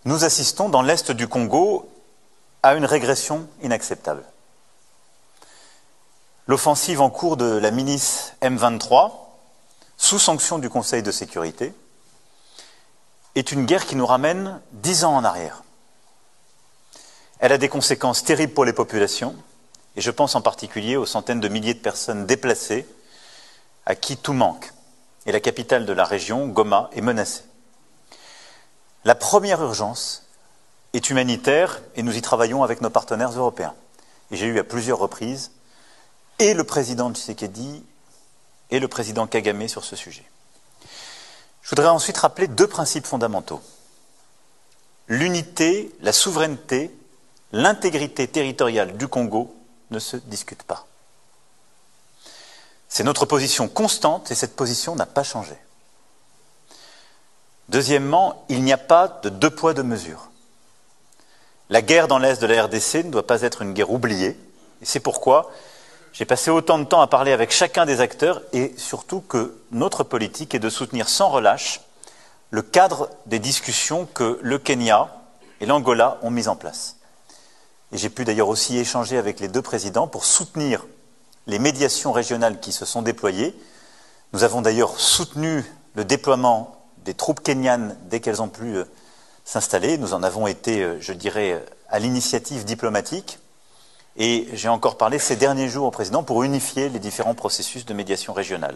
nous assistons dans l'est du Congo à une régression inacceptable. L'offensive en cours de la milice M23, sous sanction du Conseil de sécurité, est une guerre qui nous ramène 10 ans en arrière. Elle a des conséquences terribles pour les populations, et je pense en particulier aux centaines de milliers de personnes déplacées à qui tout manque. Et la capitale de la région, Goma, est menacée. La première urgence est humanitaire et nous y travaillons avec nos partenaires européens. Et j'ai eu à plusieurs reprises et le président Tshisekedi et le président Kagame sur ce sujet. Je voudrais ensuite rappeler deux principes fondamentaux. L'unité, la souveraineté, l'intégrité territoriale du Congo ne se discutent pas. C'est notre position constante et cette position n'a pas changé. Deuxièmement, il n'y a pas de deux poids, deux mesures. La guerre dans l'est de la RDC ne doit pas être une guerre oubliée. Et c'est pourquoi j'ai passé autant de temps à parler avec chacun des acteurs et surtout que notre politique est de soutenir sans relâche le cadre des discussions que le Kenya et l'Angola ont mis en place. Et j'ai pu d'ailleurs aussi échanger avec les deux présidents pour soutenir les médiations régionales qui se sont déployées. Nous avons d'ailleurs soutenu le déploiement des troupes kenyanes dès qu'elles ont pu s'installer. Nous en avons été, je dirais, à l'initiative diplomatique. Et j'ai encore parlé ces derniers jours au président pour unifier les différents processus de médiation régionale.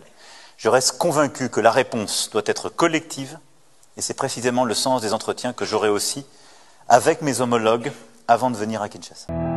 Je reste convaincu que la réponse doit être collective et c'est précisément le sens des entretiens que j'aurai aussi avec mes homologues avant de venir à Kinshasa.